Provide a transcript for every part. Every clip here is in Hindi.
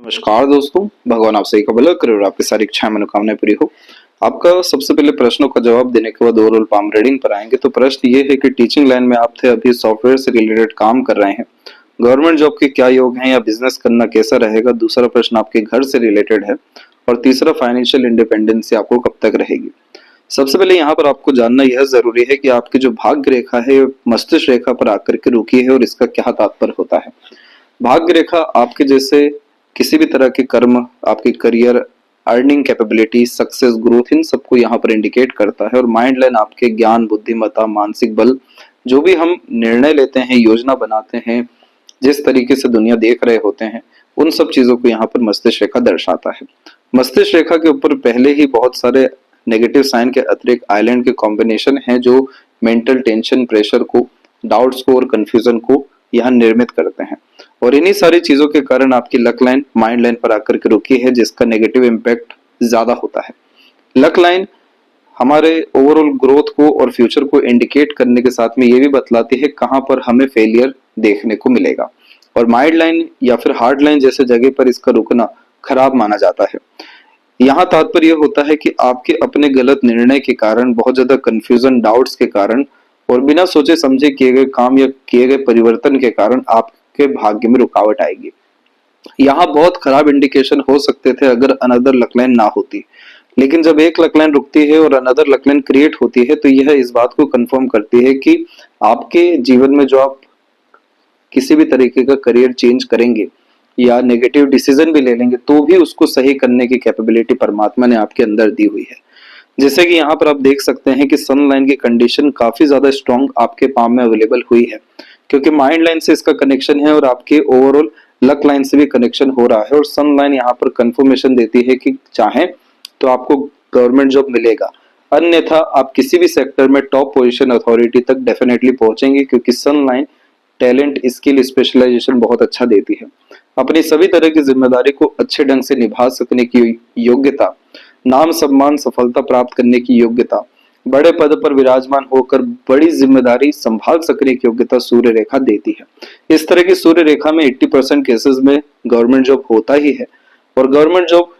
नमस्कार दोस्तों, भगवान आप सही का भला करे और आपकी सारी इच्छाएं मनोकामनाएं पूरी हो। आपका सबसे पहले प्रश्नों का जवाब देने के बाद ओवरऑल पाम रीडिंग पर आएंगे। तो प्रश्न ये है कि टीचिंग लाइन में आप थे, अभी सॉफ्टवेयर से रिलेटेड काम कर रहे हैं, गवर्नमेंट जॉब के क्या योग हैं या बिजनेस करना कैसा रहेगा। दूसरा प्रश्न आपके घर से रिलेटेड है और तीसरा फाइनेंशियल इंडिपेंडेंस आपको कब तक रहेगी। सबसे पहले यहाँ पर आपको जानना यह जरूरी है कि आपकी जो भाग्य रेखा है मस्तिष्क रेखा पर आकर के रुकी है और इसका क्या तात्पर्य होता है। भाग्य रेखा आपके जैसे किसी भी तरह के कर्म, आपके career, earning capability, success, growth, इन सबको यहाँ पर इंडिकेट करता है। और माइंड लाइन आपके ज्ञान, बुद्धिमत्ता, मानसिक बल, जो भी हम निर्णय लेते हैं, योजना बनाते हैं, जिस तरीके से दुनिया देख रहे होते हैं, उन सब चीजों को यहाँ पर मस्तिष्क रेखा दर्शाता है। मस्तिष्क रेखा के ऊपर पहले ही बहुत सारे नेगेटिव साइन के अतिरिक्त आइलैंड के कॉम्बिनेशन है जो मेंटल टेंशन, प्रेशर को, डाउट्स को और कंफ्यूजन को यहाँ निर्मित करते हैं। और इन्हीं सारी चीजों के कारण आपकी लक लाइन माइंड लाइन पर आकर के रुकी है, जिसका नेगेटिव इम्पैक्ट ज्यादा होता है। लक लाइन हमारे ओवरऑल ग्रोथ को और फ्यूचर को इंडिकेट करने के साथ में ये भी बतलाती है कहां पर हमें फेलियर देखने को मिलेगा। और माइंड लाइन या फिर हार्ड लाइन जैसे जगह पर इसका रुकना खराब माना जाता है। यहाँ तात्पर्य होता है कि आपके अपने गलत निर्णय के कारण, बहुत ज्यादा कंफ्यूजन, डाउट्स के कारण और बिना सोचे समझे किए गए काम या किए गए परिवर्तन के कारण आपके भाग्य में रुकावट आएगी। यहाँ बहुत खराब इंडिकेशन हो सकते थे अगर अनदर लकलाइन ना होती, लेकिन जब एक लकलाइन रुकती है और अनदर लकलाइन क्रिएट होती है तो यह इस बात को कंफर्म करती है कि आपके जीवन में जो आप किसी भी तरीके का करियर चेंज करेंगे या नेगेटिव डिसीजन भी ले लेंगे तो भी उसको सही करने की कैपेबिलिटी परमात्मा ने आपके अंदर दी हुई है। जैसे कि यहाँ पर आप देख सकते हैं कि सन लाइन की कंडीशन काफी ज्यादा स्ट्रॉन्ग आपके पाम में अवेलेबल हुई है, क्योंकि माइंड लाइन से इसका कनेक्शन है और आपके ओवरऑल लक लाइन से भी कनेक्शन हो रहा है। और सन लाइन यहाँ पर कंफर्मेशन देती है कि चाहे तो आपको गवर्नमेंट जॉब मिलेगा, अन्यथा आप किसी भी सेक्टर में टॉप पोजीशन, अथॉरिटी तक डेफिनेटली पहुंचेंगे, क्योंकि सन लाइन टैलेंट, स्किल, स्पेशलाइजेशन बहुत अच्छा देती है। अपनी सभी तरह की जिम्मेदारी को अच्छे ढंग से निभा सकने की योग्यता, नाम, सम्मान, सफलता प्राप्त करने की योग्यता, बड़े पद पर विराजमान होकर बड़ी जिम्मेदारी संभाल सकने की योग्यता सूर्य रेखा देती है। इस तरह की सूर्य रेखा में 80% केसेस में गवर्नमेंट जॉब होता ही है। और गवर्नमेंट जॉब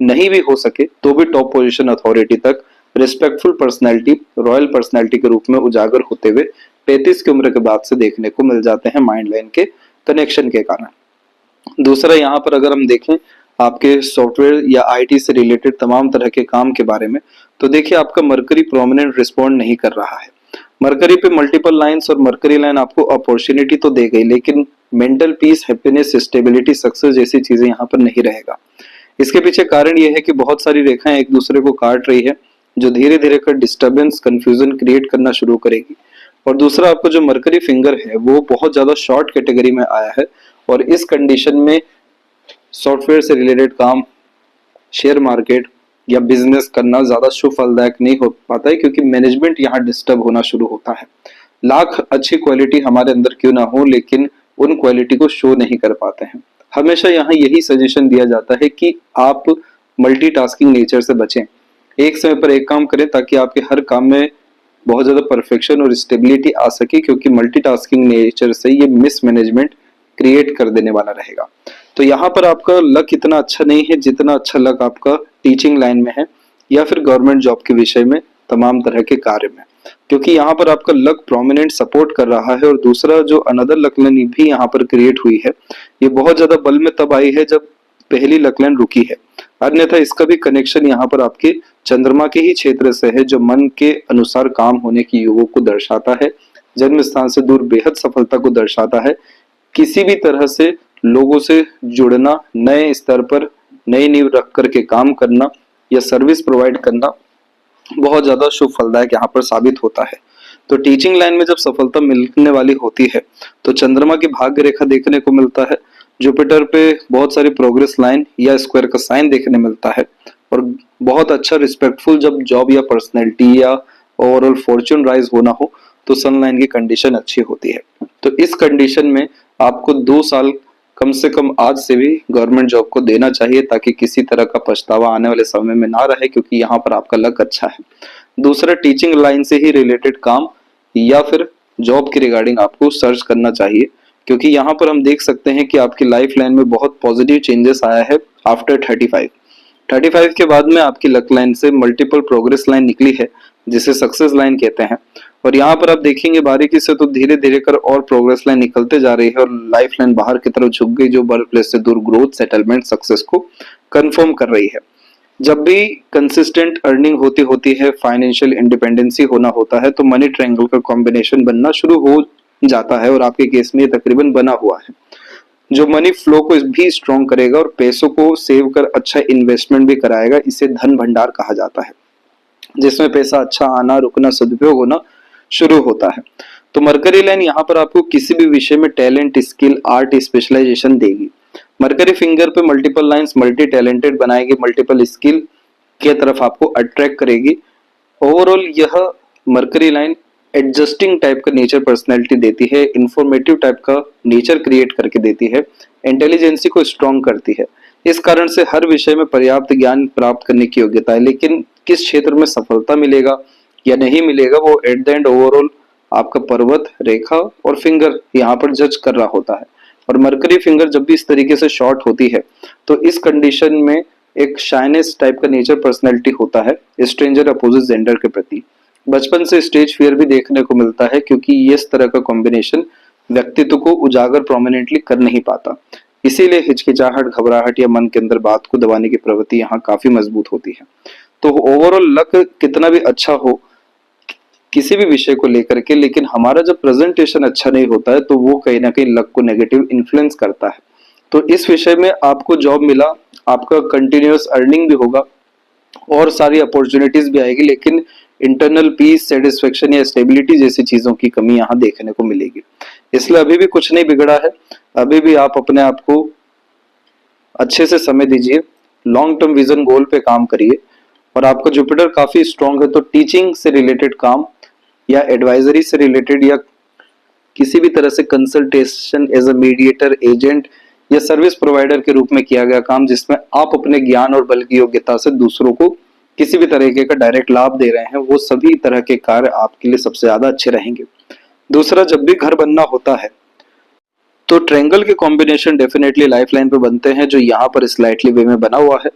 नहीं भी हो सके तो भी टॉप पोजीशन, अथॉरिटी तक रिस्पेक्टफुल पर्सनैलिटी, रॉयल पर्सनैलिटी के रूप में उजागर होते हुए 35 की उम्र के बाद से देखने को मिल जाते हैं माइंड लाइन के कनेक्शन के कारण। दूसरा, यहाँ पर अगर हम देखें आपके सॉफ्टवेयर या आईटी से रिलेटेड तमाम तरह के काम के बारे में, तो देखिए आपका मरकरी प्रोमिनेंट रिस्पॉन्ड नहीं कर रहा है। मरकरी पे मल्टीपल लाइंस और मरकरी लाइन आपको अपॉर्चुनिटी तो दे गई, लेकिन mental peace, happiness, stability, success जैसी चीजें यहाँ पर नहीं रहेगा। इसके पीछे कारण यह है कि बहुत सारी रेखाएं एक दूसरे को काट रही है, जो धीरे धीरे कर डिस्टर्बेंस, कंफ्यूजन क्रिएट करना शुरू करेगी। और दूसरा, आपको जो मरकरी फिंगर है वो बहुत ज्यादा शॉर्ट कैटेगरी में आया है, और इस कंडीशन में सॉफ्टवेयर से रिलेटेड काम, शेयर मार्केट या बिजनेस करना ज्यादा शुभ फलदायक नहीं हो पाता है, क्योंकि मैनेजमेंट यहाँ डिस्टर्ब होना शुरू होता है। लाख अच्छी क्वालिटी हमारे अंदर क्यों ना हो, लेकिन उन क्वालिटी को शो नहीं कर पाते हैं। हमेशा यहाँ यही सजेशन दिया जाता है कि आप मल्टीटास्किंग नेचर से बचें, एक समय पर एक काम करें ताकि आपके हर काम में बहुत ज्यादा परफेक्शन और स्टेबिलिटी आ सके, क्योंकि मल्टीटास्किंग नेचर से ये मिसमैनेजमेंट क्रिएट कर देने वाला रहेगा। तो यहाँ पर आपका लक इतना अच्छा नहीं है जितना अच्छा लक आपका टीचिंग लाइन में है या फिर गवर्नमेंट जॉब के विषय में, तमाम तरह के कार्य में, क्योंकि यहाँ पर आपका लक प्रोमिनेंट सपोर्ट कर रहा है। और दूसरा, जो अनदर लक लाइन भी यहाँ पर क्रिएट हुई है, ये बहुत ज्यादा बल में तब आई है जब पहली लक लाइन रुकी है, अन्यथा इसका भी कनेक्शन यहाँ पर आपके चंद्रमा के ही क्षेत्र से है, जो मन के अनुसार काम होने की योगों को दर्शाता है, जन्म स्थान से दूर बेहद सफलता को दर्शाता है, किसी भी तरह से लोगों से जुड़ना, नए स्तर पर नई नींव रख करके काम करना या सर्विस प्रोवाइड करना बहुत ज्यादा शुभ फलदायक यहाँ पर साबित होता है। तो टीचिंग लाइन में जब सफलता मिलने वाली होती है तो चंद्रमा की भाग्य रेखा देखने को मिलता है, जुपिटर पे बहुत सारी प्रोग्रेस लाइन या स्क्वायर का साइन देखने मिलता है, और बहुत अच्छा रिस्पेक्टफुल जब जॉब या पर्सनैलिटी या ओवरऑल फॉर्च्यून राइज होना हो तो सन लाइन की कंडीशन अच्छी होती है। तो इस कंडीशन में आपको 2 साल कम से कम आज से भी गवर्नमेंट जॉब को देना चाहिए, ताकि किसी तरह का पछतावा आने वाले समय में ना रहे, क्योंकि यहाँ पर आपका लक अच्छा है। दूसरा, टीचिंग लाइन से ही रिलेटेड काम या फिर जॉब की रिगार्डिंग आपको सर्च करना चाहिए, क्योंकि यहाँ पर हम देख सकते हैं कि आपकी लाइफ लाइन में बहुत पॉजिटिव चेंजेस आया है आफ्टर 35 के बाद में आपकी लक लाइन से मल्टीपल प्रोग्रेस लाइन निकली है, जिसे सक्सेस लाइन कहते हैं। और यहाँ पर आप देखेंगे बारीकी से तो धीरे धीरे कर और प्रोग्रेस लाइन निकलते जा रही है और लाइफ लाइन बाहर की तरफ झुक गई, जो बर्थ प्लेस से दूर ग्रोथ, सेटलमेंट, सक्सेस को कंफर्म कर रही है। जब भी कंसिस्टेंट अर्निंग होती होती है, फाइनेंशियल इंडिपेंडेंसी होना होता है, तो मनी ट्रायंगल का कॉम्बिनेशन बनना शुरू हो जाता है और आपके केस में ये तकरीबन बना हुआ है, जो मनी फ्लो को भी स्ट्रॉन्ग करेगा और पैसों को सेव कर अच्छा इन्वेस्टमेंट भी कराएगा। इसे धन भंडार कहा जाता है, जिसमें पैसा अच्छा आना, रुकना, सदुपयोग होना शुरू होता है। तो मरकरी लाइन यहाँ पर आपको किसी भी विषय में टैलेंट, स्किल, आर्ट, स्पेशलाइजेशन देगी। मरकरी फिंगर पे मल्टीपल लाइंस मल्टी टैलेंटेड बनाएगी, मल्टीपल स्किल के तरफ आपको अट्रैक्ट करेगी। ओवरऑल यह मरकरी लाइन एडजस्टिंग टाइप का नेचर पर्सनैलिटी देती है, इंफॉर्मेटिव टाइप का नेचर क्रिएट करके देती है, इंटेलिजेंसी को स्ट्रॉन्ग करती है। इस कारण से हर विषय में पर्याप्त ज्ञान प्राप्त करने की योग्यता है, लेकिन किस क्षेत्र में सफलता मिलेगा या नहीं मिलेगा वो एट द एंड ओवरऑल आपका पर्वत रेखा और फिंगर यहाँ पर जज कर रहा होता है। और मरकरी फिंगर जब भी इस तरीके से शॉर्ट होती है तो इस कंडीशन में एक शाइनेस टाइप का नेचर पर्सनैलिटी होता है स्ट्रेंजर अपोजिट जेंडर के प्रति। बचपन से स्टेज फियर भी देखने को मिलता है, क्योंकि इस तरह का कॉम्बिनेशन व्यक्तित्व को उजागर प्रोमिनेंटली कर नहीं पाता। इसीलिए हिचकिचाहट, घबराहट या मन के अंदर बात को दबाने की प्रवृत्ति यहाँ काफी मजबूत होती है। तो ओवरऑल लक कितना भी अच्छा हो किसी भी विषय को लेकर के, लेकिन हमारा जब प्रेजेंटेशन अच्छा नहीं होता है तो वो कहीं ना कहीं लक को नेगेटिव इन्फ्लुएंस करता है। तो इस विषय में आपको जॉब मिला, आपका कंटिन्यूअस अर्निंग भी होगा और सारी अपॉर्चुनिटीज भी आएगी, लेकिन इंटरनल पीस, सेटिस्फेक्शन या स्टेबिलिटी जैसी चीजों की कमी यहाँ देखने को मिलेगी। इसलिए अभी भी कुछ नहीं बिगड़ा है, अभी भी आप अपने आप को अच्छे से समय दीजिए, लॉन्ग टर्म विजन गोल पे काम करिए। और आपका जुपिटर काफी स्ट्रांग है, तो टीचिंग से रिलेटेड काम या एडवाइजरी से रिलेटेड या किसी भी तरह से consultation as a mediator, agent या सर्विस प्रोवाइडर के रूप में किया गया काम, जिसमें आप अपने ज्ञान और बल की योग्यता से दूसरों को किसी भी तरीके का डायरेक्ट लाभ दे रहे हैं, वो सभी तरह के कार्य आपके लिए सबसे ज्यादा अच्छे रहेंगे। दूसरा, जब भी घर बनना होता है तो ट्रायंगल के कॉम्बिनेशन डेफिनेटली लाइफ लाइन पे बनते हैं, जो यहाँ पर स्लाइटली वे में बना हुआ है।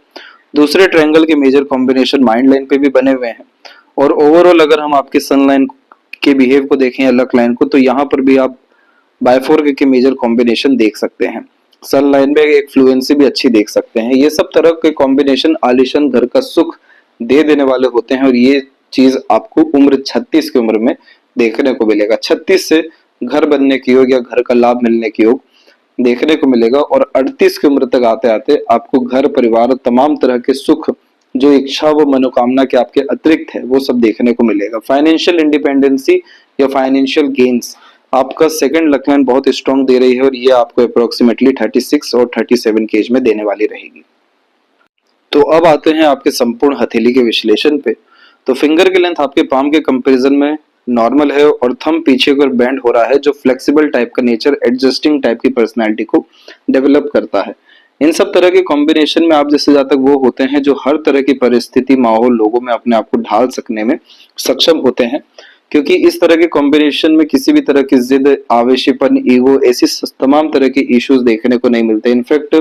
दूसरे ट्रायंगल के मेजर कॉम्बिनेशन माइंड लाइन पे भी बने हुए हैं। और ओवरऑल अगर हम आपके सन लाइन के बिहेव को देखें या लक लाइन को, तो यहाँ पर भी आप बायफोर के मेजर कॉम्बिनेशन देख सकते हैं। सन लाइन में एक फ्लुएंसी भी अच्छी देख सकते हैं। ये सब तरह के कॉम्बिनेशन आलिशान घर का सुख दे देने वाले होते हैं, और ये चीज आपको उम्र 36 की उम्र में देखने को मिलेगा। 36 से घर बनने की योग या घर का लाभ मिलने की योग देखने को मिलेगा, और 38 की उम्र तक आते आते आपको घर, परिवार, तमाम तरह के सुख, जो इच्छा व मनोकामना के आपके अतिरिक्त है, वो सब देखने को मिलेगा। फाइनेंशियल इंडिपेंडेंसी या फाइनेंशियल गेन्स आपका सेकंड लक लाइन बहुत स्ट्रॉन्ग दे रही है, और ये आपको अप्रोक्सीमेटली 36 और 37 के एज में देने वाली रहेगी। तो अब आते हैं आपके संपूर्ण हथेली के विश्लेषण पे। तो फिंगर की लेंथ आपके पाम के कंपैरिजन में नॉर्मल है और थंब पीछे की ओर बेंड हो रहा है, जो फ्लेक्सिबल टाइप का नेचर, एडजस्टिंग टाइप की पर्सनालिटी को डेवलप करता है। इन सब तरह के कॉम्बिनेशन में आप जैसे जातक वो होते हैं जो हर तरह की परिस्थिति, माहौल, लोगों में अपने आप को ढाल सकने में सक्षम होते हैं, क्योंकि इस तरह के कॉम्बिनेशन में किसी भी तरह की जिद, आवेशीपन, ईगो, ऐसी तमाम तरह के इश्यूज देखने को नहीं मिलते। इनफैक्ट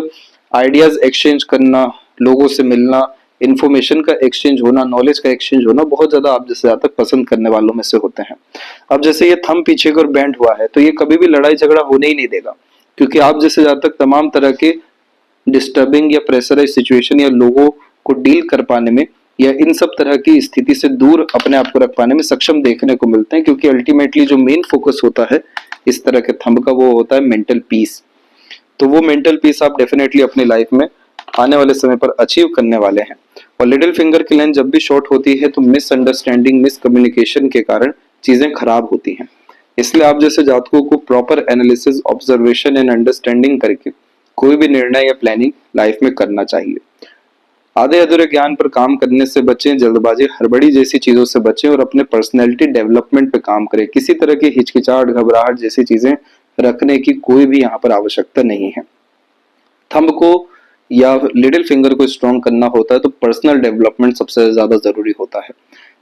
आइडियाज एक्सचेंज करना, लोगों से मिलना, इंफॉर्मेशन का एक्सचेंज होना, नॉलेज का एक्सचेंज होना बहुत ज्यादा आप जैसे जातक पसंद करने वालों में से होते हैं। अब जैसे ये थंब पीछे की ओर बेंड हुआ है, तो ये कभी भी लड़ाई झगड़ा होने ही नहीं देगा, क्योंकि आप जैसे जातक तमाम तरह के डिस्टर्बिंग या प्रेशराइज सिचुएशन या लोगों को डील कर पाने में या इन सब तरह की स्थिति से दूर अपने आप को रख पाने में सक्षम देखने को मिलते हैं, क्योंकि अल्टीमेटली जो मेन फोकस होता है इस तरह के थंब का, वो होता है मेंटल पीस। तो वो मेंटल पीस आप डेफिनेटली अपनी लाइफ में आने वाले समय पर अचीव करने वाले हैं। और लिटिल फिंगर की लाइन जब भी शॉर्ट होती है तो मिसअंडरस्टैंडिंग, मिसकम्युनिकेशन के कारण चीजें खराब होती हैं। इसलिए आप जैसे जातकों को proper analysis, observation and understanding करके कोई भी निर्णय या प्लानिंग लाइफ में करना चाहिए। आधे अधूरे ज्ञान पर काम करने से बचें, जल्दबाजी, हड़बड़ी जैसी चीजों से बचें और अपने पर्सनैलिटी डेवलपमेंट पे काम करें। किसी तरह की हिचकिचाहट, घबराहट जैसी चीजें रखने की कोई भी यहाँ पर आवश्यकता नहीं है। थंब को या लिटिल फिंगर को स्ट्रॉन्ग करना होता है तो पर्सनल डेवलपमेंट सबसे ज्यादा जरूरी होता है।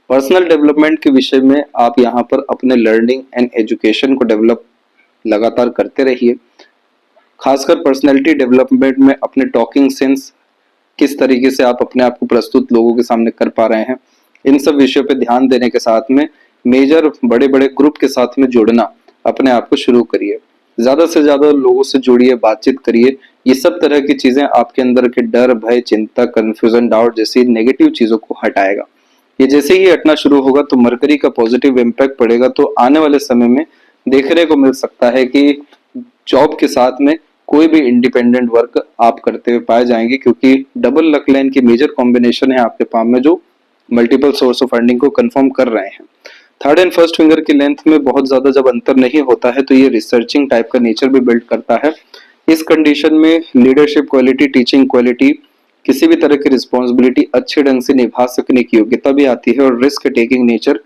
पर्सनल डेवलपमेंट के विषय में आप यहाँ पर अपने लर्निंग एंड एजुकेशन को डेवलप लगातार करते रहिए। खासकर पर्सनैलिटी डेवलपमेंट में अपने टॉकिंग सेंस, किस तरीके से आप अपने आप को प्रस्तुत लोगों के सामने कर पा रहे हैं, इन सब विषयों पे ध्यान देने के साथ में मेजर बड़े बड़े ग्रुप के साथ में जुड़ना अपने आप को शुरू करिए। ज्यादा से ज्यादा लोगों से जुड़िए, बातचीत करिए। ये सब तरह की चीजें आपके अंदर के डर, भय, चिंता, कंफ्यूजन, डाउट जैसी नेगेटिव चीजों को हटाएगा। ये जैसे ही हटना शुरू होगा तो मरकरी का पॉजिटिव इम्पैक्ट पड़ेगा। तो आने वाले समय में देखने को मिल सकता है कि जॉब के साथ में कोई भी इंडिपेंडेंट वर्क आप करते हुए पाए जाएंगे, क्योंकि डबल लक लाइन की मेजर कॉम्बिनेशन है आपके पाम में जो मल्टीपल सोर्स ऑफ अर्निंग को कंफर्म कर रहे हैं। थर्ड एंड फर्स्ट फिंगर की लेंथ में बहुत ज्यादा जब अंतर नहीं होता है तो ये रिसर्चिंग टाइप का नेचर भी बिल्ड करता है। इस कंडीशन में लीडरशिप क्वालिटी, टीचिंग क्वालिटी, किसी भी तरह की रिस्पॉन्सिबिलिटी अच्छे ढंग से निभा सकने की योग्यता भी आती है, और रिस्क टेकिंग नेचर,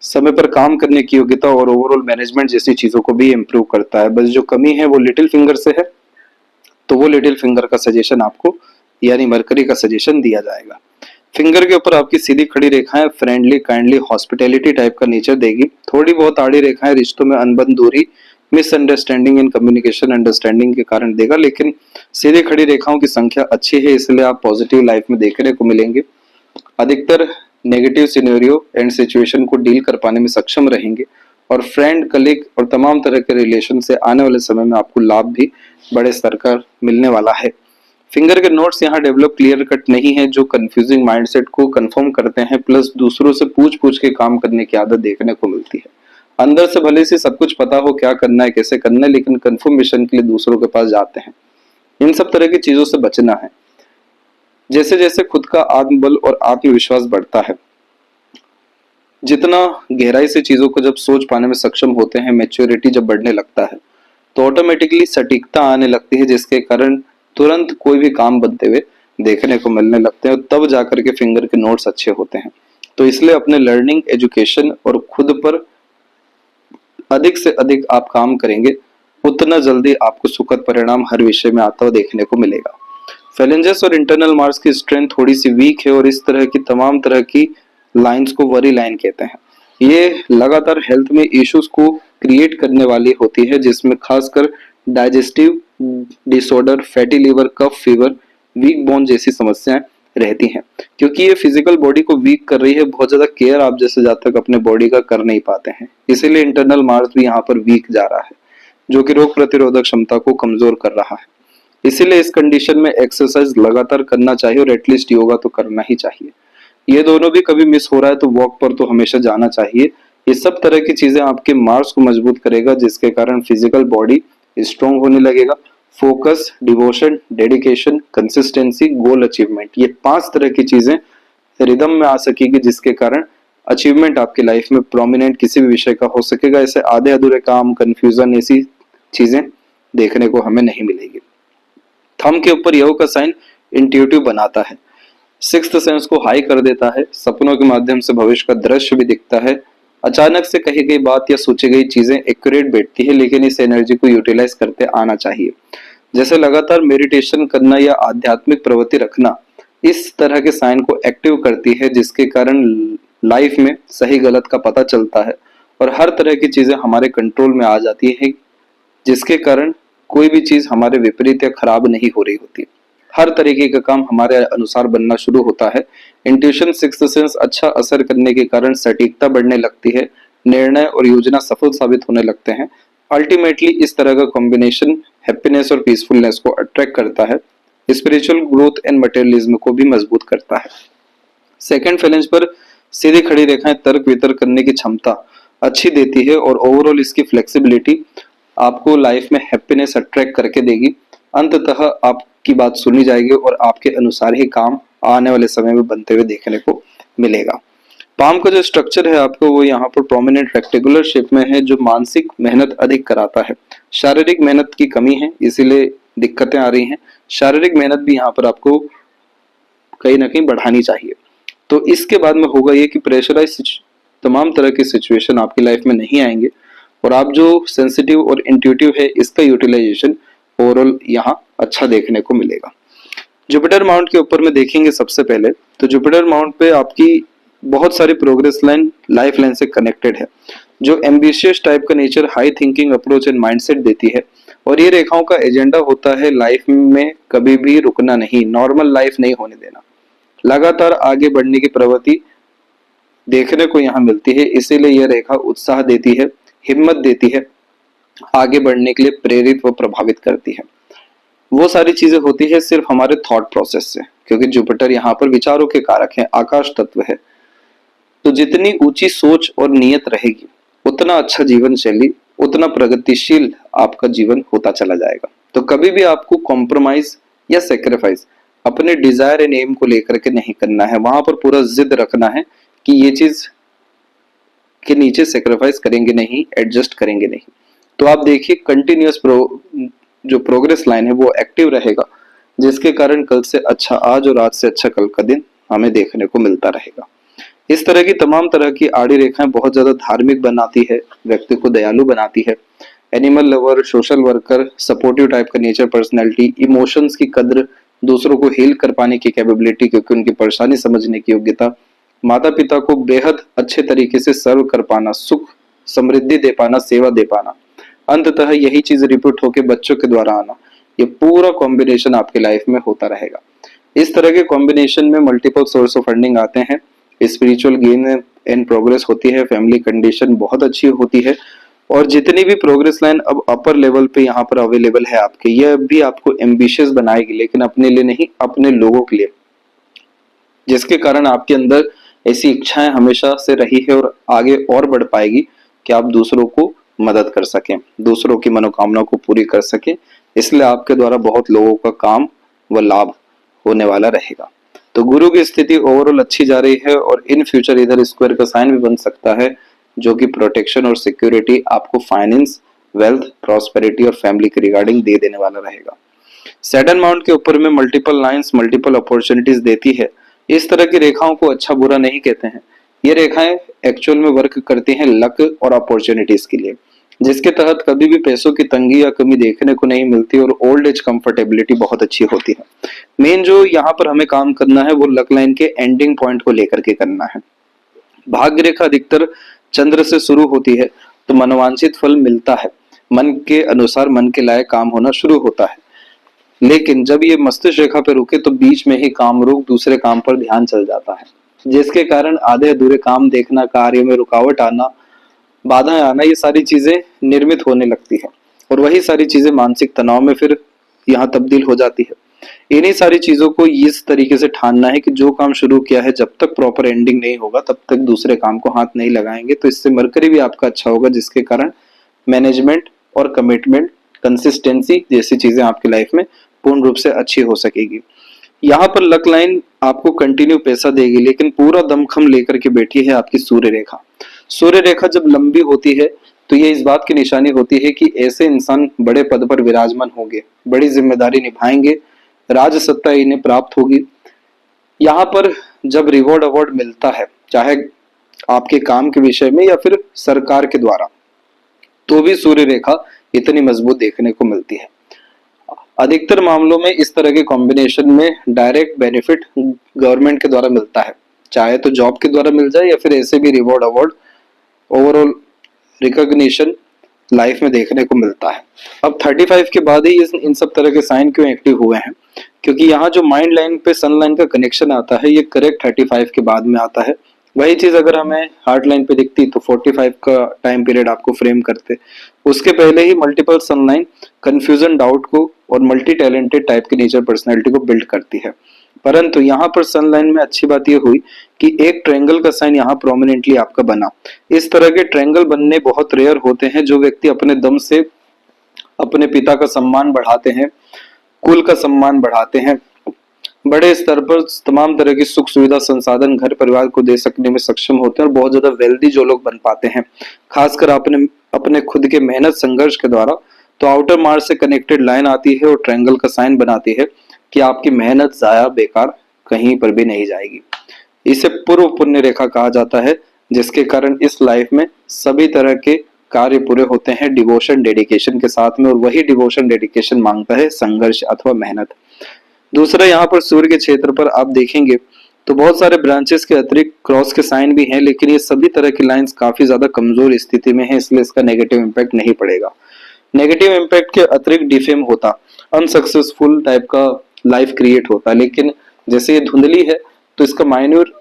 समय पर काम करने की योग्यता और ओवरऑल मैनेजमेंट जैसी चीजों को भी इम्प्रूव करता है। बस जो कमी है वो लिटिल फिंगर से है, तो वो लिटिल फिंगर का सजेशन आपको यानी मरकरी का सजेशन दिया जाएगा। फिंगर के ऊपर आपकी सीधी खड़ी रेखाएं फ्रेंडली, काइंडली, हॉस्पिटैलिटी टाइप का नेचर देगी। थोड़ी बहुत आड़ी रेखाएं रिश्तों में अनबन, दूरी, मिसअंडरस्टैंडिंग इन कम्युनिकेशन अंडरस्टैंडिंग के कारण देगा। लेकिन सीधी खड़ी रेखाओं की संख्या अच्छी है, इसलिए आप पॉजिटिव लाइफ में देखने को मिलेंगे। अधिकतर नेगेटिव सिनेरियो एंड सिचुएशन को डील कर पाने में सक्षम रहेंगे, और फ्रेंड, कलीग और तमाम तरह के रिलेशन से आने वाले समय में आपको लाभ भी बड़े स्तर का मिलने वाला है। फिंगर के नोट्स यहाँ डेवलप क्लियर कट नहीं है, जो कंफ्यूजिंग माइंडसेट को कंफर्म करते हैं, प्लस दूसरों से पूछ पूछ के काम करने की आदत देखने को मिलती है। अंदर से भले से सब कुछ पता हो क्या करना है, कैसे करना है, लेकिन कंफर्मेशन के लिए दूसरों के पास जाते हैं। इन सब तरह की चीजों से बचना है। जैसे जैसे खुद का आत्मबल और आत्मविश्वास बढ़ता है, जितना गहराई से चीजों को जब सोच पाने में सक्षम होते हैं, मैच्योरिटी जब बढ़ने लगता है, तो ऑटोमेटिकली सटीकता आने लगती है, जिसके कारण तुरंत कोई भी काम बनते हुए देखने को मिलने लगते हैं, और तब जाकर के फिंगर के नोट्स अच्छे होते हैं। तो इसलिए अपने लर्निंग, एजुकेशन और खुद पर अधिक से अधिक आप काम करेंगे, उतना जल्दी आपको सुखद परिणाम हर विषय में आता हुआ देखने को मिलेगा। फैलेंजेस और इंटरनल मार्क्स की स्ट्रेंथ थोड़ी सी वीक है, और इस तरह की तमाम तरह की लाइंस को वरी लाइन कहते हैं। ये लगातार हेल्थ में इश्यूज को क्रिएट करने वाली होती है, जिसमें खासकर डाइजेस्टिव डिसऑर्डर, फैटी लिवर, कफ फीवर, वीक बोन जैसी समस्याएं रहती हैं। क्योंकि ये फिजिकल बॉडी को वीक कर रही है, बहुत ज्यादा केयर आप जैसे जब तक अपने बॉडी का कर नहीं पाते हैं, इसीलिए इंटरनल मार्क्स भी यहाँ पर वीक जा रहा है, जो कि रोग प्रतिरोधक क्षमता को कमजोर कर रहा है। इसीलिए इस कंडीशन में एक्सरसाइज लगातार करना चाहिए, और एटलीस्ट योगा तो करना ही चाहिए। ये दोनों भी कभी मिस हो रहा है तो वॉक पर तो हमेशा जाना चाहिए। ये सब तरह की चीजें आपके मार्क्स को मजबूत करेगा, जिसके कारण फिजिकल बॉडी स्ट्रॉन्ग होने लगेगा। फोकस, डिवोशन, डेडिकेशन, कंसिस्टेंसी, गोल अचीवमेंट, ये 5 तरह की चीजें रिदम में आ सकेगी, जिसके कारण अचीवमेंट आपकी लाइफ में प्रोमिनेंट किसी भी विषय का हो सकेगा। ऐसे आधे अधूरे काम, कंफ्यूजन, ऐसी चीजें देखने को हमें नहीं मिलेगी। थंब के ऊपर योग का साइन इंट्यूटिव बनाता है, सिक्स्थ सेंस को हाई कर देता है, सपनों के माध्यम से भविष्य का दृश्य भी दिखता है। अचानक से कही गई बात या सोची गई चीजें एक्यूरेट बैठती है, लेकिन इस एनर्जी को यूटिलाइज करते आना चाहिए। जैसे लगातार मेडिटेशन करना या आध्यात्मिक प्रवृत्ति रखना इस तरह के साइन को एक्टिव करती है, जिसके कारण लाइफ में सही गलत का पता चलता है, और हर तरह की चीजें हमारे कंट्रोल में आ जाती है, जिसके कारण कोई भी चीज हमारे विपरीत या खराब नहीं हो रही होती। हर तरीके का काम हमारे अनुसार बनना शुरू होता है। इंट्यूशन, सिक्स्थ सेंस अच्छा असर करने के कारण सटीकता बढ़ने लगती है, निर्णय और योजना सफल साबित होने लगते हैं। अल्टीमेटली इस तरह का कॉम्बिनेशन हैप्पीनेस और पीसफुलनेस को अट्रैक्ट करता है, स्पिरिचुअल ग्रोथ एंड मटेरियलिज्म को भी मजबूत करता है। सेकंड फैलेंज पर सीधी खड़ी रेखाएं तर्क वितर्क करने की क्षमता अच्छी देती है, और ओवरऑल इसकी फ्लेक्सिबिलिटी आपको लाइफ में हैप्पीनेस अट्रैक्ट करके देगी। अंततः आपकी बात सुनी जाएगी और आपके अनुसार ही काम आने वाले समय में बनते हुए देखने को मिलेगा। पाम का जो स्ट्रक्चर है आपको वो यहाँ पर प्रोमिनेंट रेक्टेंगुलर शेप में है, जो मानसिक मेहनत अधिक कराता है। शारीरिक मेहनत की कमी है, इसीलिए दिक्कतें आ रही हैं। शारीरिक मेहनत भी यहाँ पर आपको कहीं ना कहीं बढ़ानी चाहिए। तो इसके बाद में होगा ये कि प्रेशराइज तमाम तरह की सिचुएशन आपकी लाइफ में नहीं आएंगे, और आप जो सेंसिटिव और इंट्यूटिव है इसका यूटिलाइजेशन ओवरऑल यहाँ अच्छा देखने को मिलेगा। जुपिटर माउंट के ऊपर में देखेंगे सबसे पहले, तो जुपिटर माउंट पे आपकी बहुत सारी प्रोग्रेस लाइन लाइफ लाइन से कनेक्टेड है। जो एम्बिशियस टाइप का nature, high thinking approach and mindset देती है। और ये रेखाओं का एजेंडा होता है लाइफ में कभी भी रुकना नहीं, नॉर्मल लाइफ नहीं होने देना, लगातार आगे बढ़ने की प्रवृत्ति देखने को यहाँ मिलती है। इसीलिए यह रेखा उत्साह देती है, हिम्मत देती है, आगे बढ़ने के लिए प्रेरित व प्रभावित करती है। वो सारी चीजें होती है सिर्फ हमारे थॉट प्रोसेस से, क्योंकि जुपिटर यहाँ पर विचारों के कारक है, आकाश तत्व है। तो जितनी ऊंची सोच और नियत रहेगी उतना अच्छा जीवन शैली, उतना प्रगतिशील आपका जीवन होता चला जाएगा। तो कभी भी आपको कॉम्प्रोमाइज या सेक्रीफाइस अपने डिजायर एंड एम को लेकर के नहीं करना है, वहां पर पूरा जिद रखना है कि ये चीज के नीचे सेक्रीफाइस करेंगे नहीं, एडजस्ट करेंगे नहीं। तो आप देखिए कंटिन्यूअस जो प्रोग्रेस लाइन है वो एक्टिव रहेगा, जिसके कारण कल से अच्छा आज और आज से अच्छा कल का दिन हमें देखने को मिलता रहेगा। इस तरह की तमाम तरह की आड़ी रेखाएं बहुत ज्यादा धार्मिक बनाती है, व्यक्ति को दयालु बनाती है, animal lover, social worker, supportive type का नेचर, पर्सनैलिटी, इमोशंस की कद्र, दूसरों को हील कर पाने की कैपेबिलिटी, क्योंकि उनकी परेशानी समझने की योग्यता, माता पिता को बेहद अच्छे तरीके से सर्व कर पाना, सुख समृद्धि दे पाना, सेवा दे पाना, अंततः यही चीज रिपीट होकर बच्चों के द्वारा आना, ये पूरा कॉम्बिनेशन आपके लाइफ में होता रहेगा। इस तरह के कॉम्बिनेशन में मल्टीपल सोर्स ऑफ फंडिंग आते हैं, स्पिरिचुअल गेन एंड प्रोग्रेस होती है, फैमिली कंडीशन बहुत अच्छी होती है, और जितनी भी प्रोग्रेस लाइन अब अपर लेवल पे यहाँ पर अवेलेबल है आपके, यह भी आपको एम्बिशियस बनाएगी, लेकिन अपने लिए नहीं, अपने लोगों के लिए, जिसके कारण आपके अंदर ऐसी इच्छाएं हमेशा से रही है और आगे और बढ़ पाएगी कि आप दूसरों को मदद कर सकें, दूसरों की मनोकामना को पूरी कर सकें। इसलिए आपके द्वारा बहुत लोगों का काम व लाभ होने वाला रहेगा। तो गुरु की स्थिति ओवरऑल अच्छी जा रही है, और इन फ्यूचर इधर स्क्वायर का साइन भी बन सकता है, जो कि प्रोटेक्शन और सिक्योरिटी आपको फाइनेंस, वेल्थ, प्रॉस्पेरिटी और फैमिली के रिगार्डिंग दे देने वाला रहेगा। सैटर्न माउंट के ऊपर में मल्टीपल लाइंस मल्टीपल अपॉर्चुनिटीज देती है। इस तरह की रेखाओं को अच्छा बुरा नहीं कहते हैं, ये रेखाएं एक्चुअल में वर्क करती हैं लक और अपॉर्चुनिटीज के लिए, जिसके तहत कभी भी पैसों की तंगी या कमी देखने को नहीं मिलती, और ओल्ड एज कंफर्टेबिलिटी बहुत अच्छी होती है। मेन जो यहाँ पर हमें काम करना है वो लक लाइन के एंडिंग पॉइंट को लेकर के करना है। भाग्य रेखा अधिकतर चंद्र से शुरू होती है, तो मनोवांछित फल मिलता है, मन के अनुसार मन के लायक काम होना शुरू होता है। लेकिन जब ये मस्तिष्क रेखा पे रुके तो बीच में ही काम रुक दूसरे काम पर ध्यान चल जाता है, जिसके कारण आधे अधूरे काम देखना, कार्य में रुकावट आना, बाधाएं आना, ये सारी चीजें निर्मित होने लगती है, और वही सारी चीजें मानसिक तनाव में फिर यहाँ तब्दील हो जाती है। इन्हीं सारी चीजों को इस तरीके से ठानना है कि जो काम शुरू किया है जब तक प्रॉपर एंडिंग नहीं होगा तब तक दूसरे काम को हाथ नहीं लगाएंगे। तो इससे मरकरी भी आपका अच्छा होगा, जिसके कारण मैनेजमेंट और कमिटमेंट, कंसिस्टेंसी जैसी चीजें आपकी लाइफ में पूर्ण रूप से अच्छी हो सकेगी। यहाँ पर लक लाइन आपको कंटिन्यू पैसा देगी, लेकिन पूरा दमखम लेकर के बैठी है आपकी सूर्य रेखा। सूर्य रेखा जब लंबी होती है तो ये इस बात की निशानी होती है कि ऐसे इंसान बड़े पद पर विराजमान होंगे, बड़ी जिम्मेदारी निभाएंगे, राज सत्ता इन्हें प्राप्त होगी। यहाँ पर जब रिवॉर्ड अवार्ड मिलता है, चाहे आपके काम के विषय में या फिर सरकार के द्वारा, तो भी सूर्य रेखा इतनी मजबूत देखने को मिलती है। अधिकतर मामलों में इस तरह के कॉम्बिनेशन में डायरेक्ट बेनिफिट गवर्नमेंट के द्वारा मिलता है, चाहे तो जॉब के द्वारा मिल जाए या फिर ऐसे भी reward award, overall recognition life में देखने को मिलता है। अब 35 के बाद ही इन सब तरह के साइन क्यों एक्टिव हुए हैं, क्योंकि यहाँ जो माइंड लाइन पे सन लाइन का कनेक्शन आता है ये करेक्ट 35 के बाद में आता है। वही चीज अगर हमें हार्ट लाइन पे दिखती तो 45 का टाइम पीरियड आपको फ्रेम करते। उसके पहले ही मल्टीपल सन लाइन कंफ्यूजन, डाउट को और मल्टी टैलेंटेड टाइप की नेचर पर्सनैलिटी को बिल्ड करती है। परंतु यहाँ पर सन लाइन में अच्छी बात यह हुई कि एक ट्रायंगल का साइन यहाँ प्रोमिनेंटली आपका बना। इस तरह के ट्रायंगल बनने बहुत रेयर होते हैं। जो व्यक्ति अपने दम से अपने पिता का सम्मान बढ़ाते हैं, कुल का सम्मान बढ़ाते हैं, बड़े स्तर पर तमाम तरह की सुख सुविधा संसाधन घर परिवार को दे सकने में सक्षम होते हैं, और बहुत ज्यादा वेल्दी जो लोग बन पाते हैं, खासकर अपने खुद के मेहनत संघर्ष के द्वारा, तो आउटर मार्स से कनेक्टेड लाइन आती है और ट्रायंगल का साइन बनाती है कि आपकी मेहनत जाया बेकार कहीं पर भी नहीं जाएगी। इसे पूर्व पुण्य रेखा कहा जाता है, जिसके कारण इस लाइफ में सभी तरह के कार्य पूरे होते हैं डिवोशन डेडिकेशन के साथ में, और वही डिवोशन डेडिकेशन मांगता है संघर्ष अथवा मेहनत। दूसरा, यहाँ पर सूर्य के क्षेत्र पर आप देखेंगे तो बहुत सारे ब्रांचेस के अतिरिक्त क्रॉस के साइन भी हैं, लेकिन ये सभी तरह की लाइंस काफी ज्यादा कमजोर स्थिति में है, इसलिए इसका नेगेटिव इम्पैक्ट नहीं पड़ेगा। नेगेटिव इम्पैक्ट के अतिरिक्त डिफेम होता, अनसक्सेसफुल टाइप का लाइफ क्रिएट होता, लेकिन जैसे ये धुंधली है तो इसका माइन्यूर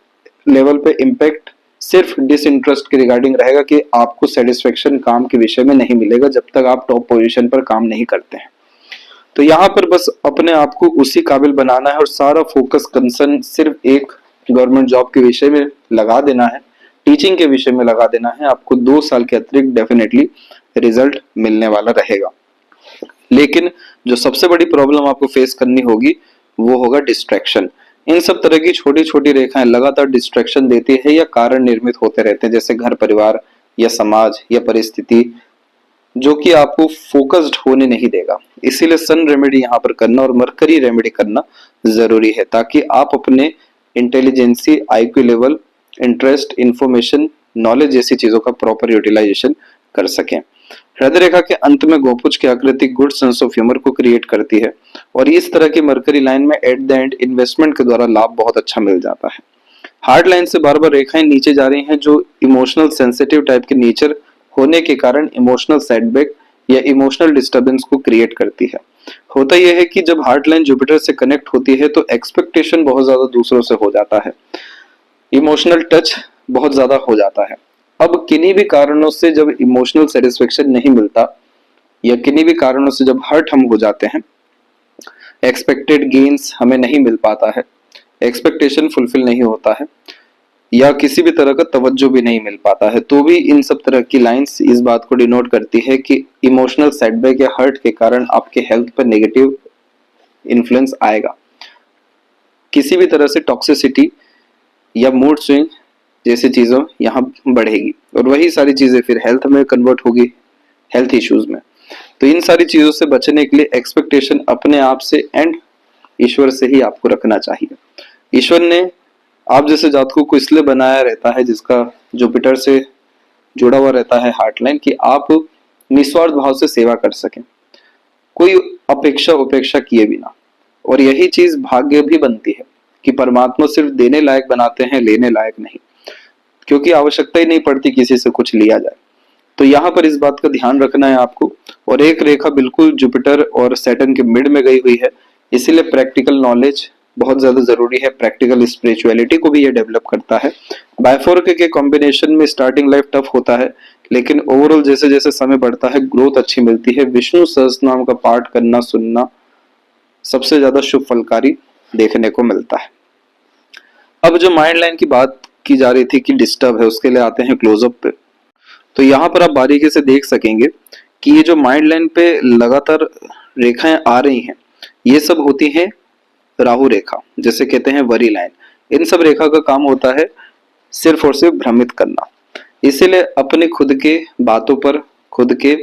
लेवल पे इम्पैक्ट सिर्फ डिसइंटरेस्ट के रिगार्डिंग रहेगा कि आपको सेटिस्फेक्शन काम के विषय में नहीं मिलेगा जब तक आप टॉप पोजीशन पर काम नहीं करते हैं। तो यहाँ पर बस अपने आप को उसी काबिल बनाना है और सारा फोकस कंसर्न सिर्फ एक गवर्नमेंट जॉब के विषय में लगा देना है, टीचिंग के विषय में लगा देना है। आपको 2 साल के अतिरिक्त डेफिनेटली रिजल्ट मिलने वाला रहेगा। लेकिन जो सबसे बड़ी प्रॉब्लम आपको फेस करनी होगी वो होगा डिस्ट्रैक्शन। इन सब तरह की छोटी छोटी रेखाएं लगातार डिस्ट्रैक्शन देती है या कारण निर्मित होते रहते हैं, जैसे घर परिवार या समाज या परिस्थिति, जो कि आपको फोकस्ड होने नहीं देगा। इसीलिए सन रेमेडी यहाँ पर करना और मरकरी रेमेडी करना जरूरी है, ताकि आप अपने intelligence, IQ level, interest, information, knowledge जैसी चीजों का प्रॉपर यूटिलाइजेशन कर सकें। हृदय रेखा के अंत में गोपुज की आकृति गुड सेंस ऑफ ह्यूमर को क्रिएट करती है और इस तरह की मरकरी लाइन में एट द एंड इन्वेस्टमेंट के द्वारा लाभ बहुत अच्छा मिल जाता है। हार्ड लाइन से बार बार रेखाएं नीचे जा रही हैं, जो इमोशनल सेंसिटिव टाइप के नेचर होने के कारण इमोशनल सेटबैक या इमोशनल डिस्टर्बेंस को क्रिएट करती है। होता यह है कि जब हार्ट लाइन जुपिटर से कनेक्ट होती है तो एक्सपेक्टेशन बहुत ज्यादा दूसरों से हो जाता है, इमोशनल टच बहुत ज्यादा हो जाता है। अब किन्हीं भी कारणों से जब इमोशनल सेटिस्फेक्शन नहीं मिलता या किन्हीं भी कारणों से जब हर्ट हम हो जाते हैं, एक्सपेक्टेड गेन्स हमें नहीं मिल पाता है, एक्सपेक्टेशन फुलफिल नहीं होता है या किसी भी तरह का तवज्जो भी नहीं मिल पाता है, तो भी इन सब तरह की लाइंस इस बात को डिनोट करती है कि इमोशनल सेटबैक या हर्ट के कारण आपके हेल्थ पर नेगेटिव इन्फ्लुएंस आएगा। किसी भी तरह से टॉक्सिसिटी या मूड स्विंग जैसी चीजों यहाँ बढ़ेगी और वही सारी चीजें फिर हेल्थ में कन्वर्ट होगी, हेल्थ इश्यूज में। तो इन सारी चीजों से बचने के लिए एक्सपेक्टेशन अपने आप से एंड ईश्वर से ही आपको रखना चाहिए। ईश्वर ने आप जैसे जातकों को इसलिए बनाया रहता है, जिसका जुपिटर से जुड़ा हुआ रहता है हार्ट लाइन, कि आप निस्वार्थ भाव से सेवा कर सकें, कोई अपेक्षा उपेक्षा किए बिना। और यही चीज भाग्य भी बनती है कि परमात्मा सिर्फ देने लायक बनाते हैं, लेने लायक नहीं, क्योंकि आवश्यकता ही नहीं पड़ती किसी से कुछ लिया जाए। तो यहाँ पर इस बात का ध्यान रखना है आपको। और एक रेखा बिल्कुल जुपिटर और सैटर्न के मिड में गई हुई है, इसीलिए प्रैक्टिकल नॉलेज बहुत ज्यादा जरूरी है। प्रैक्टिकल स्पिरिचुअलिटी को भी ये डेवलप करता है। बायफोर्क के कॉम्बिनेशन में स्टार्टिंग लाइफ टफ होता है, लेकिन ओवरऑल जैसे जैसे समय बढ़ता है ग्रोथ अच्छी मिलती है। विष्णु सहस्त्रनाम का पाठ करना, सुनना सबसे ज्यादा शुभ फलकारी देखने को मिलता है। अब जो माइंड लाइन की बात की जा रही थी कि डिस्टर्ब है, उसके लिए आते हैं क्लोजअप पे। तो यहाँ पर आप बारीकी से देख सकेंगे कि ये जो माइंड लाइन पे लगातार रेखाएं आ रही हैं, ये सब होती हैं राहु रेखा, जैसे कहते हैं वरी लाइन। इन सब रेखा का काम होता है सिर्फ और सिर्फ भ्रमित करना। इसीलिए अपने खुद के बातों पर, खुद के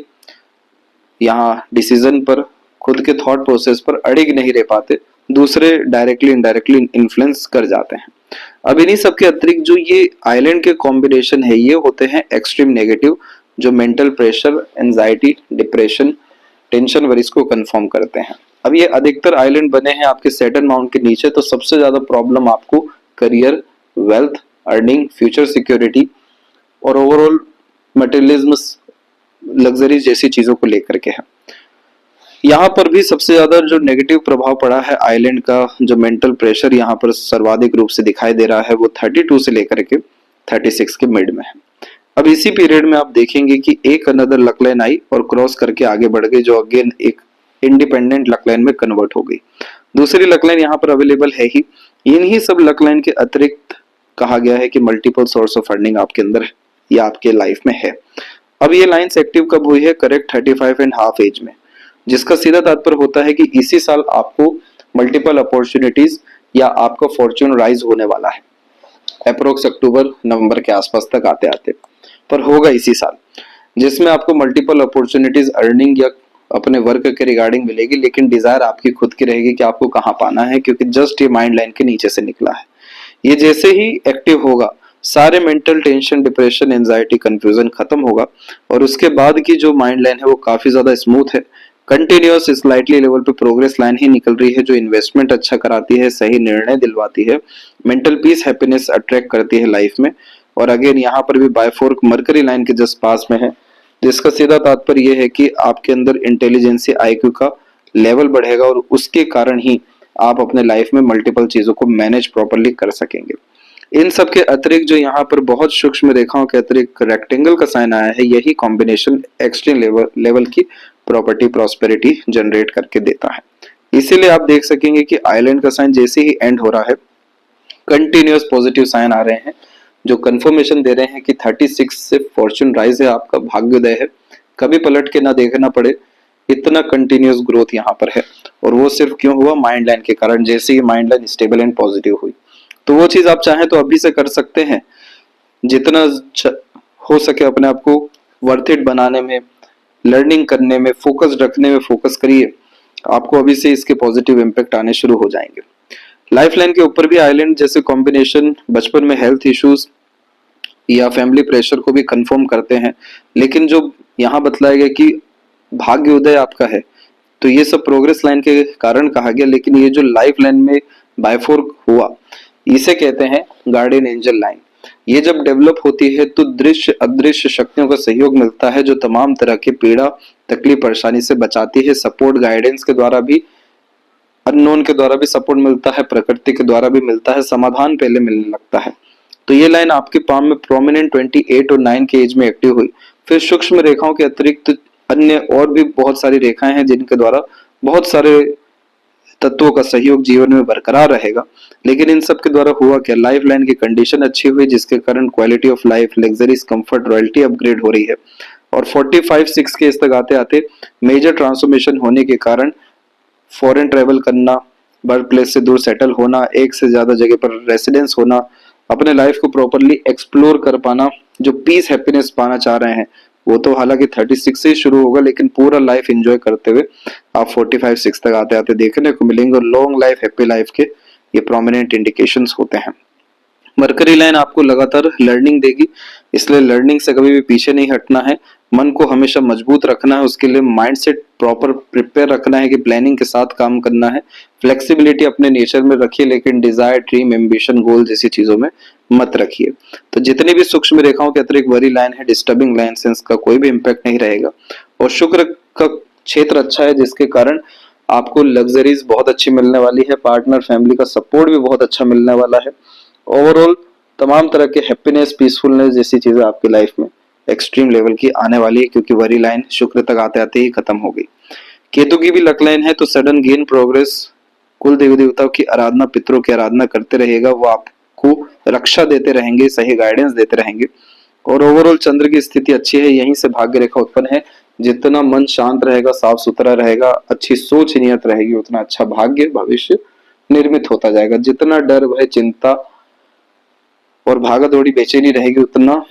यहाँ डिसीजन पर, खुद के थॉट प्रोसेस पर अड़िग नहीं रह पाते, दूसरे डायरेक्टली इनडायरेक्टली इन्फ्लुएंस कर जाते हैं। अब इन्हीं सब के अतिरिक्त जो ये आइलैंड के कॉम्बिनेशन है, ये होते हैं एक्सट्रीम नेगेटिव, जो mental pressure, anxiety, depression, tension, worries को कंफर्म करते हैं। अब ये अधिकतर आइलैंड बने हैं आपके सैटर्न माउंट के नीचे, तो सबसे ज्यादा प्रॉब्लम आपको career, wealth, earning, future security और ओवरऑल मटेरियलिज्म, लग्जरी जैसी चीजों को लेकर के है। यहाँ पर भी सबसे ज्यादा जो नेगेटिव प्रभाव पड़ा है आइलैंड का, जो मेंटल प्रेशर यहाँ पर सर्वाधिक रूप से दिखाई दे रहा है, वो 32 से लेकर के 36 के मिड में है। अब इसी पीरियड में आप देखेंगे कि एक अनदर लकलाइन आई और क्रॉस करके आगे बढ़ गई, जो अगेन एक इंडिपेंडेंट लकलाइन में कन्वर्ट हो गई। दूसरी लकलाइन यहाँ पर अवेलेबल है ही। इन्हीं सब लकलाइन के अतिरिक्त कहा गया है कि मल्टीपल सोर्स ऑफ अर्निंग आपके अंदर या आपके लाइफ में है। अब ये लाइन्स एक्टिव कब हुई है? करेक्ट 35.5 एज में, जिसका सीधा तात्पर्य होता है कि इसी साल आपको मल्टीपल अपॉर्चुनिटीज या आपका फॉर्च्यून राइज होने वाला है, अप्रोक्स अक्टूबर नवंबर के आसपास तक आते आते, पर होगा इसी साल, जिसमें आपको मल्टीपल अपॉर्चुनिटीज अर्निंग या अपने वर्क के रिगार्डिंग मिलेगी, लेकिन डिजायर आपकी खुद की रहेगी कि आपको कहाँ पाना है, क्योंकि जस्ट ये माइंड लाइन के नीचे से निकला है। ये जैसे ही एक्टिव होगा, सारे mental tension, depression, anxiety, confusion खत्म होगा और उसके बाद की जो माइंड लाइन है वो काफी ज्यादा स्मूथ है, कंटिन्यूअस स्लाइटली लेवल पे प्रोग्रेस लाइन ही निकल रही है जो इन्वेस्टमेंट अच्छा कराती है, सही निर्णय दिलवाती है, मेंटल पीस हैप्पीनेस अट्रैक्ट करती है लाइफ में। और अगेन यहाँ पर भी बायफोर्क मरकरी लाइन के जस्ट पास में है, जिसका सीधा तात्पर्य यह है कि आपके अंदर इंटेलिजेंसी आईक्यू का लेवल बढ़ेगा और उसके कारण ही आप अपने लाइफ में मल्टीपल चीजों को मैनेज प्रॉपरली कर सकेंगे। इन सब के अतिरिक्त जो यहाँ पर बहुत सूक्ष्म रेखाओं के अतिरिक्त रेक्टेंगल का साइन आया है, यही कॉम्बिनेशन एक्सट्रीम लेवल की प्रॉपर्टी प्रॉस्पेरिटी जनरेट करके देता है। इसीलिए आप देख सकेंगे कि आइलैंड का साइन जैसे ही एंड हो रहा है, कंटिन्यूअस पॉजिटिव साइन आ रहे हैं जो कंफर्मेशन दे रहे हैं कि 36 से फॉर्च्यून राइज है, आपका भाग्योदय है, कभी पलट के ना देखना पड़े, इतना कंटिन्यूअस ग्रोथ यहाँ पर है। और वो सिर्फ क्यों हुआ? माइंड लाइन के कारण। जैसे ही mind line stable and positive हुई तो वो चीज आप चाहें तो अभी से कर सकते हैं। जितना हो सके अपने आप को वर्थ इट बनाने में, लर्निंग करने में, फोकस रखने में फोकस करिए, आपको अभी से इसके पॉजिटिव इम्पैक्ट आने शुरू हो जाएंगे। लाइफ लाइन के ऊपर भी आइलैंड जैसे कॉम्बिनेशन बचपन में हेल्थ इश्यूज या फैमिली प्रेशर को भी कंफर्म करते हैं, लेकिन जो यहाँ बतलाया गया कि भाग्य उदय आपका है, तो ये सब प्रोग्रेस लाइन के कारण कहा गया। लेकिन ये जो लाइफ लाइन में बायफोर्क हुआ, इसे कहते हैं गार्डियन एंजल लाइन। ये जब डेवलप होती है तो दृश्य अदृश्य शक्तियों का सहयोग मिलता है जो तमाम तरह के पीड़ा, तकलीफ, परेशानी से बचाती है। सपोर्ट गाइडेंस के द्वारा भी, अननोन के द्वारा भी सपोर्ट मिलता है, प्रकृति के द्वारा भी मिलता है, समाधान पहले मिलने लगता है। तो ये लाइन आपके पाम में प्रोमिनेंट 28 और 9 के एज में एक्टिव हुई। फिर सूक्ष्म रेखाओं के अतिरिक्त अन्य और भी बहुत सारी रेखाएं हैं जिनके द्वारा बहुत सारे तत्वों का सहयोग जीवन में बरकरार रहेगा। लेकिन इन सब के द्वारा हुआ क्या? लाइफ लाइन की कंडीशन अच्छी हुई जिसके कारण quality of life, luxuries, comfort, royalty upgrade हो रही है। और 45-6 के इस तक आते आते मेजर ट्रांसफॉर्मेशन होने के कारण फॉरेन ट्रेवल करना, बर्थ प्लेस से दूर सेटल होना, एक से ज्यादा जगह पर रेसिडेंस होना, अपने लाइफ को प्रॉपरली एक्सप्लोर कर पाना, जो पीस हैप्पीनेस पाना चाह रहे हैं वो तो हालांकि 36 से शुरू होगा, लेकिन पूरा लाइफ एंजॉय करते हुए आप 45-6 तक आते आते देखने को मिलेंगे। और लॉन्ग लाइफ, हैप्पी लाइफ के ये प्रोमिनेंट इंडिकेशंस होते हैं। मरकरी लाइन आपको लगातार लर्निंग देगी, इसलिए लर्निंग से कभी भी पीछे नहीं हटना है। मन को हमेशा मजबूत रखना है, उसके लिए माइंडसेट प्रॉपर प्रिपेयर रखना है कि प्लानिंग के साथ काम करना है। फ्लेक्सिबिलिटी अपने नेचर में रखिए, लेकिन डिजायर, ड्रीम, एम्बिशन, गोल जैसी चीजों में मत रखिए। तो जितनी भी सूक्ष्म रेखाओं के अतिरिक्त बड़ी लाइन है, डिस्टर्बिंग लाइन सेंस का कोई भी इम्पैक्ट नहीं रहेगा। और शुक्र का क्षेत्र अच्छा है जिसके कारण आपको लग्जरीज बहुत अच्छी मिलने वाली है, पार्टनर फैमिली का सपोर्ट भी बहुत अच्छा मिलने वाला है। ओवरऑल तमाम तरह के हैप्पीनेस, पीसफुलनेस जैसी चीजें आपकी लाइफ में एक्सट्रीम लेवल की आने वाली है, क्योंकि वरी लाइन शुक्र तक आते आते ही खत्म हो गई। केतु की भी लक लाइन है, तो सडन गेन, प्रोग्रेस, कुल देवी देवताओं की आराधना, पितरों की आराधना करते रहेगा, वो आपको रक्षा देते रहेंगे, सही गाइडेंस देते रहेंगे। और ओवरऑल चंद्र की स्थिति अच्छी है, यहीं से भाग्य रेखा उत्पन्न है। जितना मन शांत रहेगा, साफ सुथरा रहेगा, अच्छी सोच नियत रहेगी, उतना अच्छा भाग्य भविष्य निर्मित होता जाएगा। जितना डर, भय, चिंता और भागा दौड़ी, बेचैनी रहेगी, उतना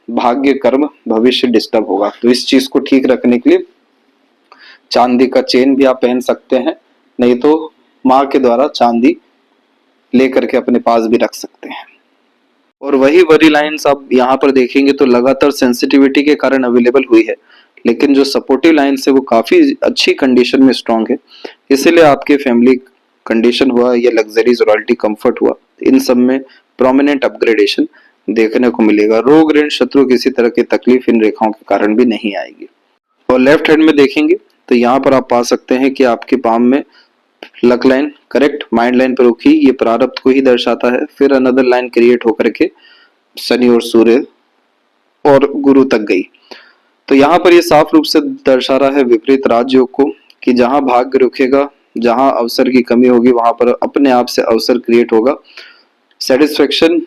भाग्य, कर्म, भविष्य डिस्टर्ब होगा। तो इस चीज को ठीक रखने के लिए चांदी का चेन भी आप पहन सकते हैं, नहीं तो माँ के द्वारा चांदी लेकर के अपने पास भी रख सकते हैं। और वही वरी लाइंस आप यहाँ पर देखेंगे तो लगातार सेंसिटिविटी के कारण अवेलेबल हुई है, लेकिन जो सपोर्टिव लाइंस है वो काफी अच्छी कंडीशन में स्ट्रांग है। इसीलिए आपके फैमिली कंडीशन हुआ या लग्जरीज, रॉयल्टी, कंफर्ट हुआ, इन सब में प्रोमिनेंट अपग्रेडेशन देखने को मिलेगा। रोग, ऋण, शत्रु, किसी तरह की तकलीफ इन रेखाओं के कारण भी नहीं आएगी। और लेफ्ट हैंड में देखेंगे तो यहाँ पर आप पा सकते हैं कि आपके पाम में luck line correct mind line पर रुकी, ये प्रारब्ध को ही दर्शाता है। फिर अनदर लाइन क्रिएट होकर के शनि और सूर्य और गुरु तक गई। तो यहाँ पर ये साफ रूप से दर्शा रहा है विपरीत राजयोग को, कि जहां भाग्य रुकेगा, जहां अवसर की कमी होगी, वहां पर अपने आप से अवसर क्रिएट होगा। Satisfaction,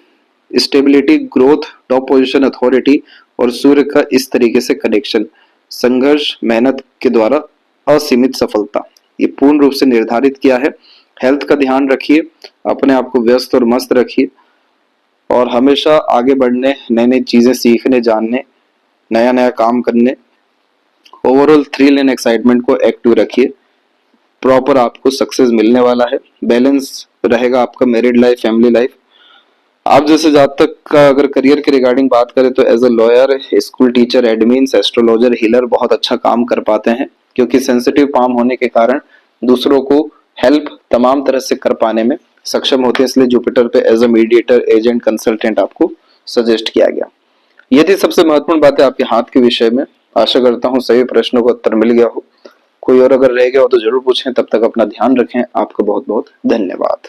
stability, growth, top position, authority और सूर्य का इस तरीके से कनेक्शन, संघर्ष, मेहनत के द्वारा असीमित सफलता, ये पूर्ण रूप से निर्धारित किया है। हेल्थ का ध्यान रखिए, अपने आप को व्यस्त और मस्त रखिए, और हमेशा आगे बढ़ने, नई नई चीजें सीखने, जानने, नया नया काम करने, ओवरऑल थ्रिल एंड एक्साइटमेंट को एक्टिव रखिए। प्रॉपर आपको सक्सेस मिलने वाला है। बैलेंस रहेगा आपका मैरिड लाइफ, फैमिली लाइफ। आप जैसे जातक का अगर करियर के रिगार्डिंग बात करें तो as a lawyer, school teacher, admin, astrologer, healer बहुत अच्छा काम कर पाते हैं। क्योंकि सेंसिटिव पाम होने के कारण दूसरों को हेल्प तमाम तरह से कर पाने में सक्षम होते हैं, इसलिए जुपिटर पे as a mediator, agent, consultant आपको सजेस्ट किया गया। ये थी सबसे महत्वपूर्ण बातें आपके हाथ के विषय में। आशा करता हूँ सभी प्रश्नों का उत्तर मिल गया हो। कोई और अगर रह गया हो तो जरूर पूछें। तब तक अपना ध्यान रखें। आपका बहुत बहुत धन्यवाद।